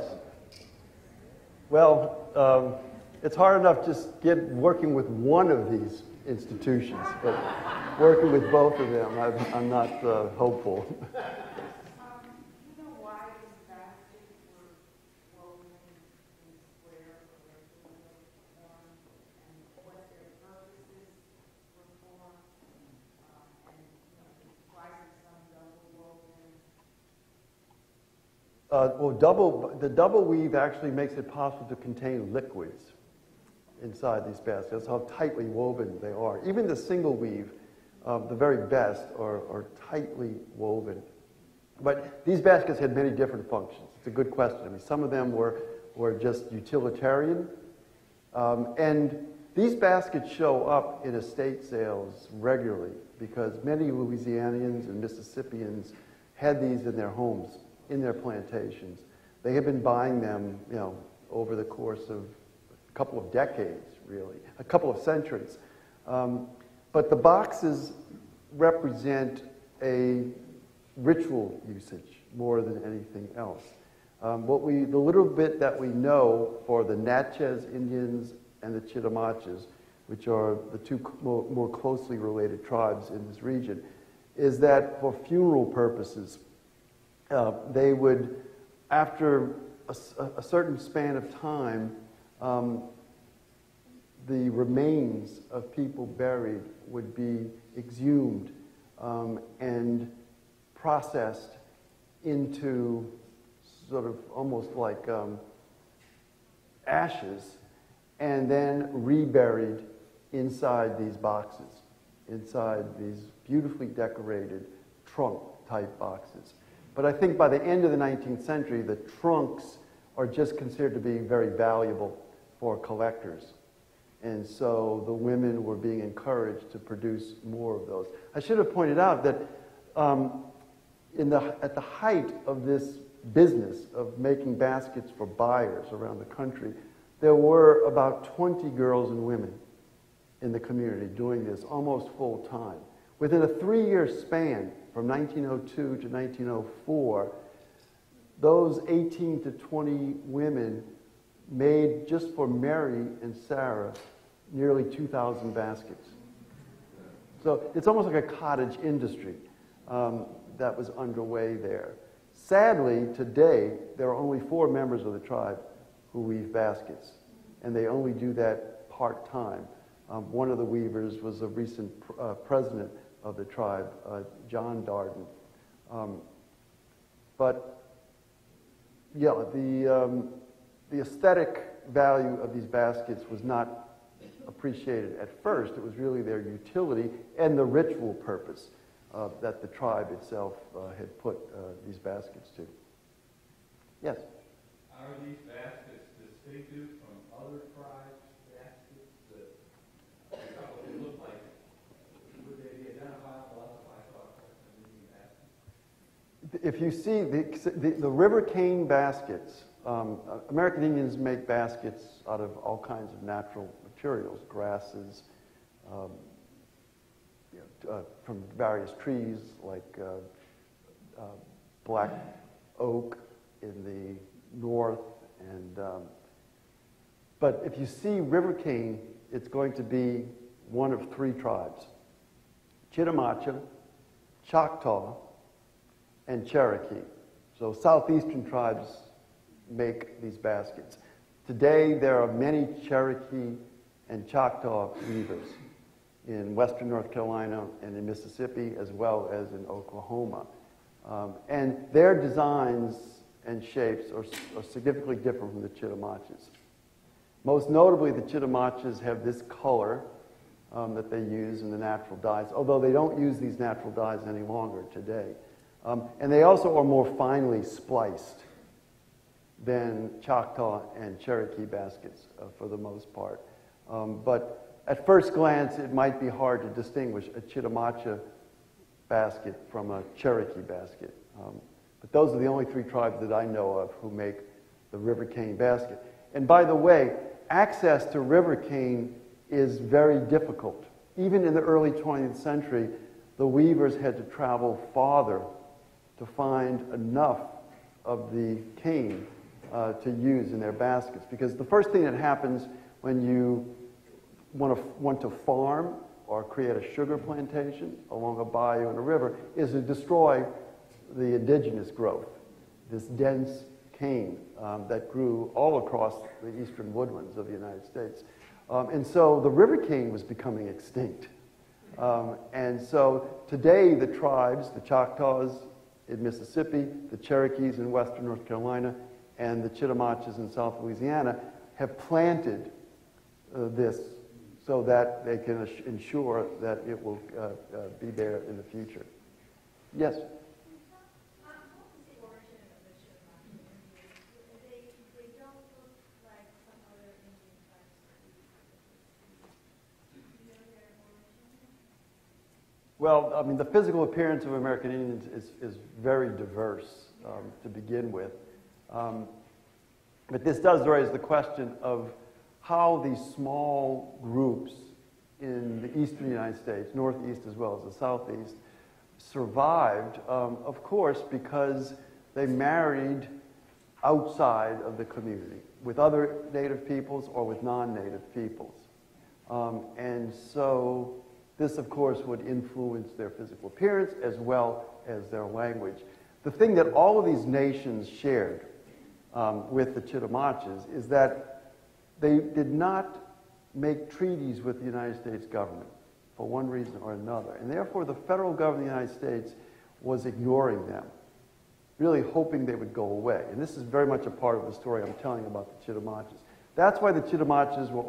Well, it's hard enough just working with one of these institutions, but working with both of them, I'm not hopeful. You know why these baskets were woven in square or rectangular form, and what their purposes were for, and why are some double woven? The double weave actually makes it possible to contain liquids inside these baskets. That's how tightly woven they are. Even the single weave the very best, are tightly woven. But these baskets had many different functions. It's a good question. I mean, some of them were just utilitarian. And these baskets show up in estate sales regularly because many Louisianians and Mississippians had these in their homes, in their plantations. They had been buying them, you know, over the course of a couple of decades, really, a couple of centuries. But the boxes represent a ritual usage more than anything else. The little bit that we know for the Natchez Indians and the Chittamaches, which are the two more closely related tribes in this region, is that for funeral purposes, they would, after a certain span of time, the remains of people buried would be exhumed and processed into sort of almost like ashes, and then reburied inside these boxes, inside these beautifully decorated trunk-type boxes. But I think by the end of the 19th century, the trunks are just considered to be very valuable for collectors. And so the women were being encouraged to produce more of those. I should have pointed out that at the height of this business of making baskets for buyers around the country, there were about 20 girls and women in the community doing this almost full time. Within a 3-year span, from 1902 to 1904, those 18 to 20 women made, just for Mary and Sarah, nearly 2,000 baskets. So it's almost like a cottage industry that was underway there. Sadly, today, there are only 4 members of the tribe who weave baskets, and they only do that part-time. One of the weavers was a recent president of the tribe, John Darden. But yeah, the aesthetic value of these baskets was not appreciated at first. It was really their utility and the ritual purpose that the tribe itself had put these baskets to. Yes? Are these baskets distinctive from other tribes' baskets that they look like? Would they be identifiable as I thought baskets? If you see the river cane baskets, American Indians make baskets out of all kinds of natural materials, grasses, from various trees like black oak in the north, and but if you see river cane, it's going to be one of 3 tribes: Chittamacha, Choctaw, and Cherokee. So southeastern tribes make these baskets. Today there are many Cherokee and Choctaw weavers in western North Carolina and in Mississippi, as well as in Oklahoma. And their designs and shapes are significantly different from the Chittamaches. Most notably, the Chittamaches have this color that they use in the natural dyes, although they don't use these natural dyes any longer today. And they also are more finely spliced than Choctaw and Cherokee baskets for the most part. But at first glance, it might be hard to distinguish a Chittamacha basket from a Cherokee basket. But those are the only 3 tribes that I know of who make the river cane basket. And by the way, access to river cane is very difficult. Even in the early 20th century, the weavers had to travel farther to find enough of the cane to use in their baskets. Because the first thing that happens when you want to farm or create a sugar plantation along a bayou and a river is to destroy the indigenous growth, this dense cane that grew all across the eastern woodlands of the United States. And so the river cane was becoming extinct. And so today the tribes, the Choctaws in Mississippi, the Cherokees in western North Carolina, and the Chittamaches in South Louisiana have planted this so that they can ensure that it will be there in the future. Yes? What was the origin of the Chittim Indians? They don't look like some other Indian tribes. Do you know their origin? Well, I mean, the physical appearance of American Indians is very diverse to begin with. But this does raise the question of how these small groups in the eastern United States, northeast as well as the southeast, survived, of course, because they married outside of the community with other native peoples or with non-native peoples. And so this, of course, would influence their physical appearance as well as their language. The thing that all of these nations shared with the Chittamaches is that they did not make treaties with the United States government for one reason or another. And therefore, the federal government of the United States was ignoring them, really hoping they would go away. And this is very much a part of the story I'm telling about the Chittamaches. That's why the Chittamaches were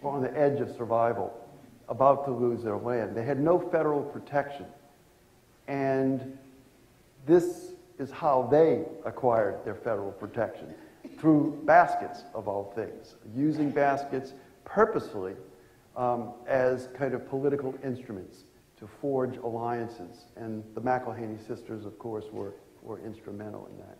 on the edge of survival, about to lose their land. They had no federal protection. And this is how they acquired their federal protection, through baskets, of all things, using baskets purposefully as kind of political instruments to forge alliances. And the McElhaney sisters, of course, were instrumental in that.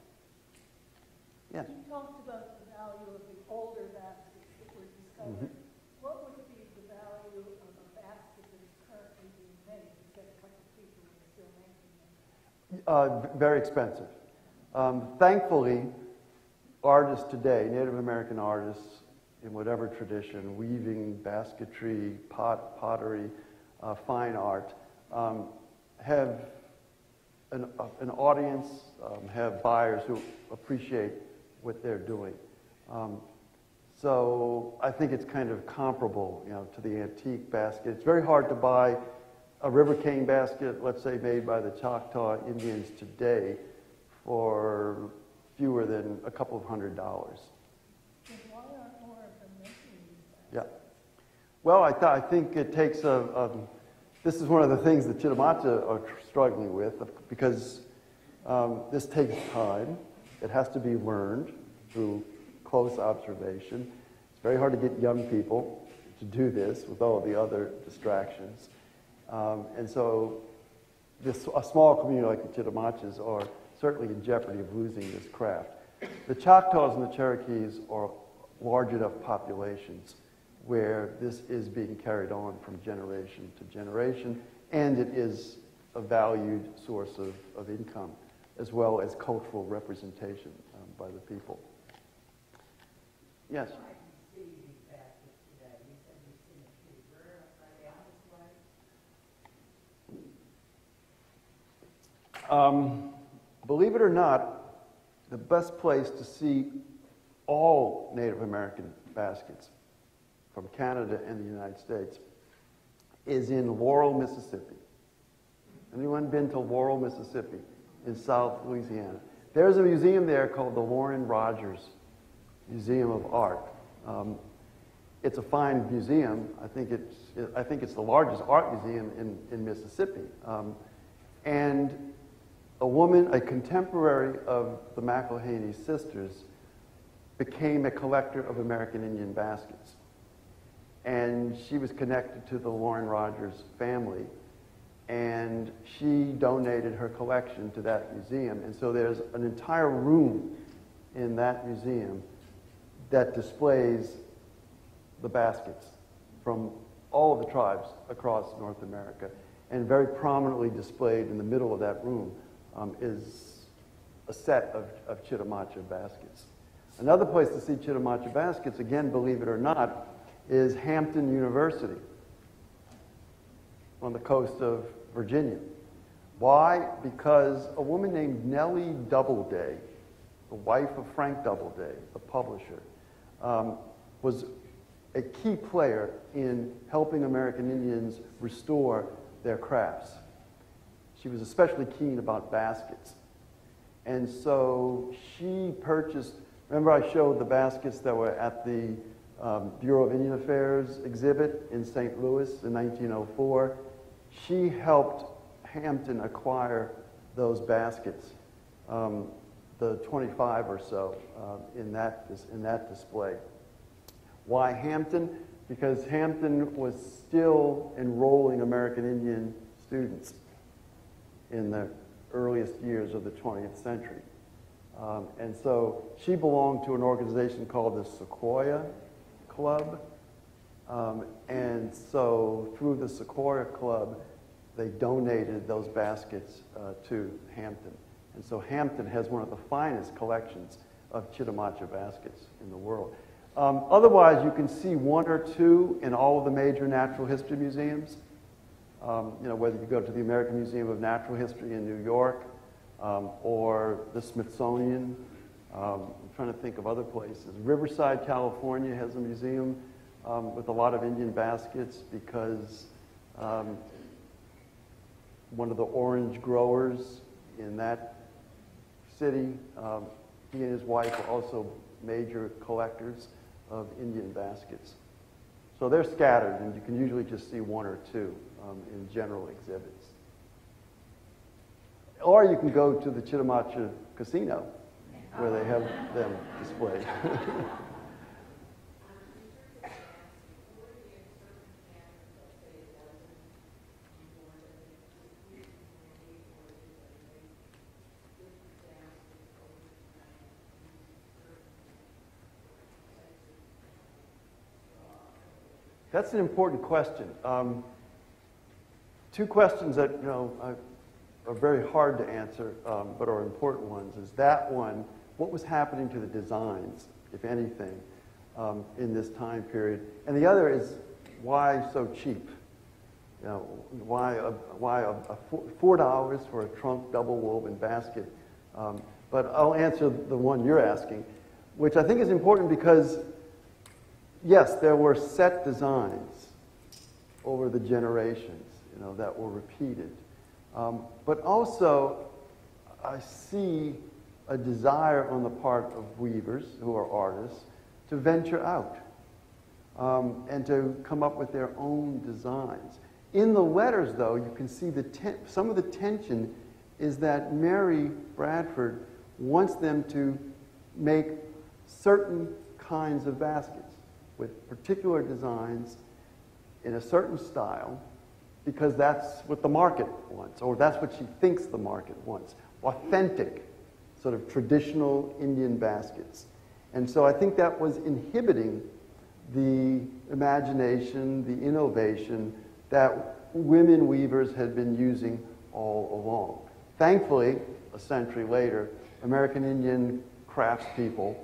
Yes? You talked about the value of the older baskets that were discovered. Mm-hmm. What would be the value of a basket that's currently being made? You said a couple of people are still making them. Very expensive. Thankfully, artists today, Native American artists in whatever tradition, weaving, basketry, pottery, fine art, have an audience, have buyers who appreciate what they're doing. So I think it's kind of comparable, to the antique basket. It's very hard to buy a river cane basket, let's say made by the Choctaw Indians today, for fewer than a couple of $100. Why aren't more of them making these baskets? Yeah. Well, I think it takes this is one of the things that Chittamacha are struggling with, because this takes time. It has to be learned through close observation. It's very hard to get young people to do this with all of the other distractions. And so a small community like the Chittamaches are certainly in jeopardy of losing this craft. The Choctaws and the Cherokees are large enough populations where this is being carried on from generation to generation, and it is a valued source of income, as well as cultural representation by the people. Yes? Believe it or not, the best place to see all Native American baskets from Canada and the United States is in Laurel, Mississippi. Anyone been to Laurel, Mississippi in South Louisiana? There's a museum there called the Warren Rogers Museum of Art. It's a fine museum. I think it's the largest art museum in Mississippi. And a woman, a contemporary of the McElhaney sisters, became a collector of American Indian baskets. And she was connected to the Warren Rogers family, and she donated her collection to that museum. And so there's an entire room in that museum that displays the baskets from all of the tribes across North America. And very prominently displayed in the middle of that room is a set of Chittamacha baskets. Another place to see Chittamacha baskets, again, believe it or not, is Hampton University on the coast of Virginia. Why? Because a woman named Nellie Doubleday, the wife of Frank Doubleday, the publisher, was a key player in helping American Indians restore their crafts. She was especially keen about baskets. And so she purchased, remember I showed the baskets that were at the Bureau of Indian Affairs exhibit in St. Louis in 1904. She helped Hampton acquire those baskets, the 25 or so in that display. Why Hampton? Because Hampton was still enrolling American Indian students in the earliest years of the 20th century. And so she belonged to an organization called the Sequoia Club. And so through the Sequoia Club, they donated those baskets to Hampton. And so Hampton has one of the finest collections of Chittamacha baskets in the world. Otherwise, you can see one or two in all of the major natural history museums. You know, whether you go to the American Museum of Natural History in New York or the Smithsonian. I'm trying to think of other places. Riverside, California has a museum with a lot of Indian baskets because one of the orange growers in that city, he and his wife are also major collectors of Indian baskets. So they're scattered, and you can usually just see one or two in general exhibits. Or you can go to the Chittamacha Casino, where they have them displayed. That's an important question. Two questions that are very hard to answer, but are important ones. Is that one, what was happening to the designs, if anything, in this time period? And the other is, why so cheap? You know, why $4 for a trunk double woven basket? But I'll answer the one you're asking, which I think is important because yes, there were set designs over the generations, you know, that were repeated. But also, I see a desire on the part of weavers, who are artists, to venture out and to come up with their own designs. In the letters, though, you can see some of the tension is that Mary Bradford wants them to make certain kinds of baskets with particular designs in a certain style, because that's what the market wants, or that's what she thinks the market wants. Authentic, sort of traditional Indian baskets. And so I think that was inhibiting the imagination, the innovation that women weavers had been using all along. Thankfully, a century later, American Indian craftspeople,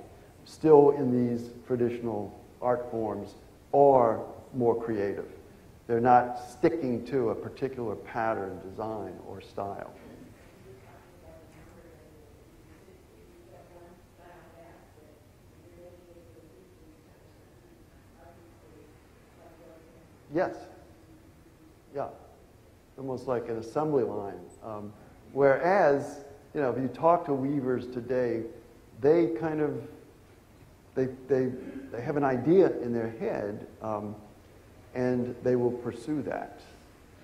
still in these traditional art forms, are more creative. They're not sticking to a particular pattern, design, or style. Yes. Yeah. Almost like an assembly line. Whereas, you know, if you talk to weavers today, they kind of, they have an idea in their head, and they will pursue that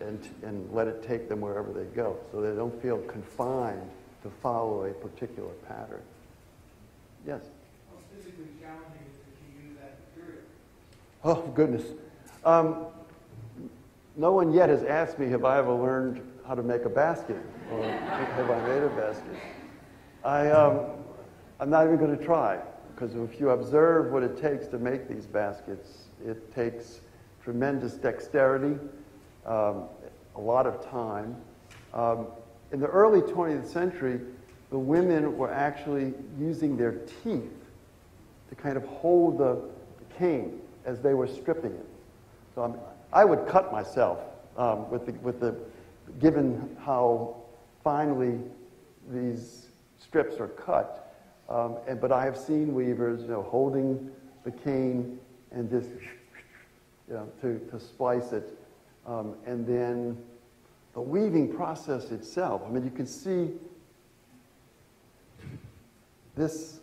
and let it take them wherever they go. So they don't feel confined to follow a particular pattern. Yes? How physically challenging is it to use that material? Oh, goodness. No one yet has asked me, have I ever learned how to make a basket? Or have I made a basket? I'm not even going to try, because if you observe what it takes to make these baskets, it takes tremendous dexterity, a lot of time. In the early 20th century, the women were actually using their teeth to kind of hold the cane as they were stripping it. So I would cut myself given how finely these strips are cut. But I have seen weavers, you know, holding the cane and just, you know, to splice it. And then the weaving process itself. I mean, you can see this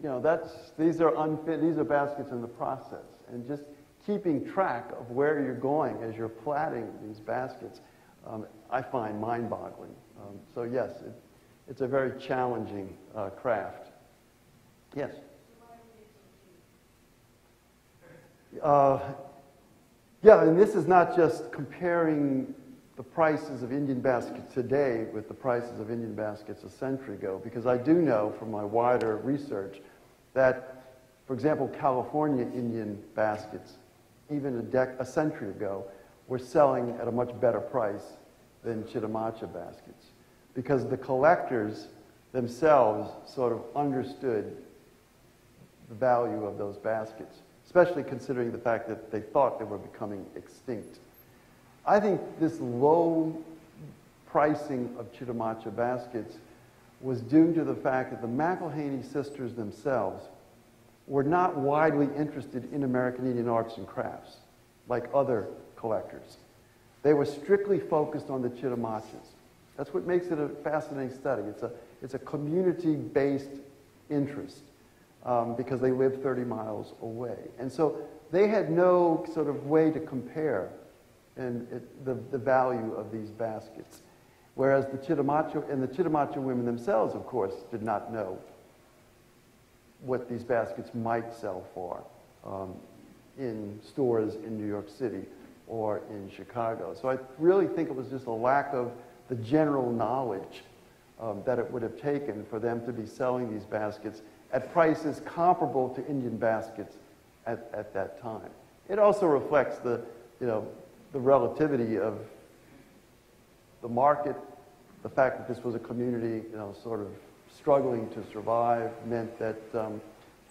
you know, these are unfit, these are baskets in the process. And just keeping track of where you're going as you're platting these baskets, I find mind-boggling. So yes, it's a very challenging craft. Yes? Yeah, and this is not just comparing the prices of Indian baskets today with the prices of Indian baskets a century ago, because I do know from my wider research that, for example, California Indian baskets, even a century ago, were selling at a much better price than Chittimacha baskets, because the collectors themselves sort of understood the value of those baskets, especially considering the fact that they thought they were becoming extinct. I think this low pricing of Chittimacha baskets was due to the fact that the McElhaney sisters themselves were not widely interested in American Indian arts and crafts like other collectors. They were strictly focused on the Chittimachas. That's what makes it a fascinating study. It's a community-based interest because they live 30 miles away. And so they had no sort of way to compare the value of these baskets. Whereas the Chittimacha women themselves, of course, did not know what these baskets might sell for in stores in New York City or in Chicago. So I really think it was just a lack of the general knowledge that it would have taken for them to be selling these baskets at prices comparable to Indian baskets at that time. It also reflects the relativity of the market, the fact that this was a community, sort of struggling to survive, meant that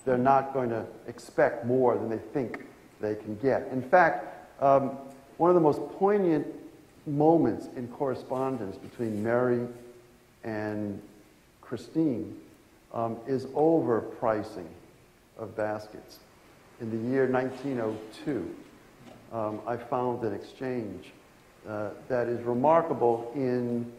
they're not going to expect more than they think they can get. In fact, one of the most poignant moments in correspondence between Mary and Christine is over pricing of baskets. In the year 1902, I found an exchange that is remarkable in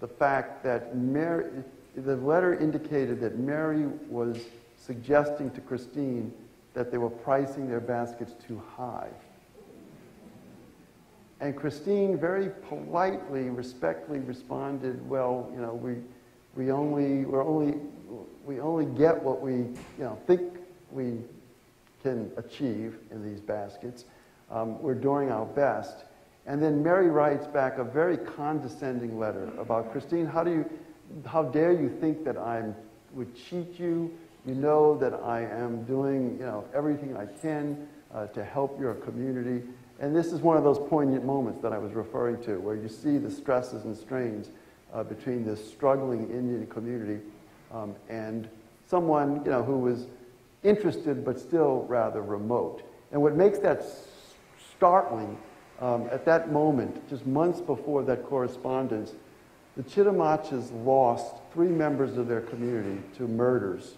the fact that the letter indicated that Mary was suggesting to Christine that they were pricing their baskets too high. And Christine very politely, respectfully responded, well, we only get what we think we can achieve in these baskets. We're doing our best. And then Mary writes back a very condescending letter about, Christine, how dare you think that I would cheat you? You know that I am doing everything I can to help your community. And this is one of those poignant moments that I was referring to, where you see the stresses and strains between this struggling Indian community and someone who was interested but still rather remote. And what makes that startling, at that moment, just months before that correspondence, the Chittimachas lost 3 members of their community to murders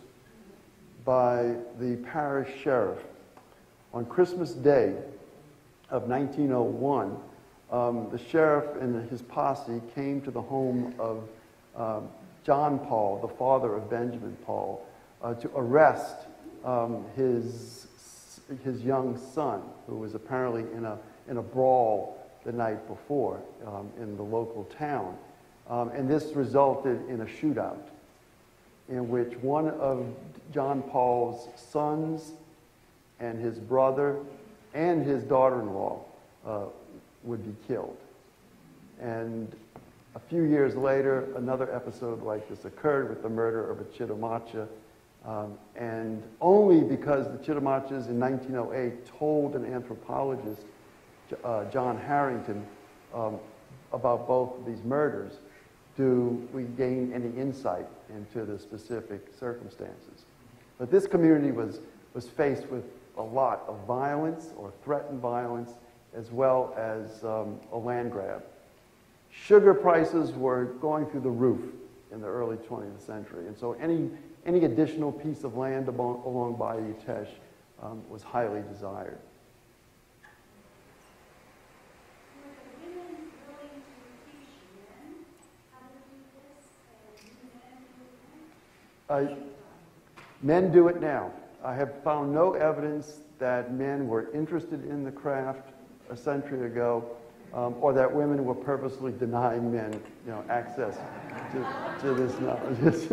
by the parish sheriff. On Christmas Day of 1901, the sheriff and his posse came to the home of John Paul, the father of Benjamin Paul, to arrest his young son, who was apparently in a brawl the night before in the local town. And this resulted in a shootout in which one of John Paul's sons and his brother and his daughter-in-law would be killed. And a few years later, another episode like this occurred with the murder of a Chittimacha. And only because the Chittimachas in 1908 told an anthropologist, John Harrington, about both of these murders, do we gain any insight into the specific circumstances. But this community was faced with a lot of violence or threatened violence, as well as a land grab. Sugar prices were going through the roof in the early 20th century, and so any additional piece of land along Bayou Teche was highly desired. Men do it now. I have found no evidence that men were interested in the craft a century ago, or that women were purposely denying men, access to this knowledge.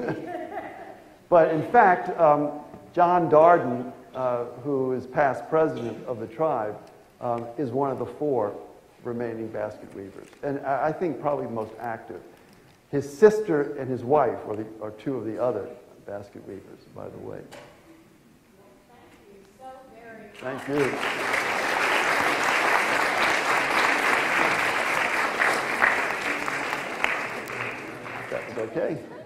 But in fact, John Darden, who is past president of the tribe, is one of the 4 remaining basket weavers, and I think probably the most active. His sister and his wife are 2 of the other basket weavers, by the way. Thank you so very much. Thank you. That was okay.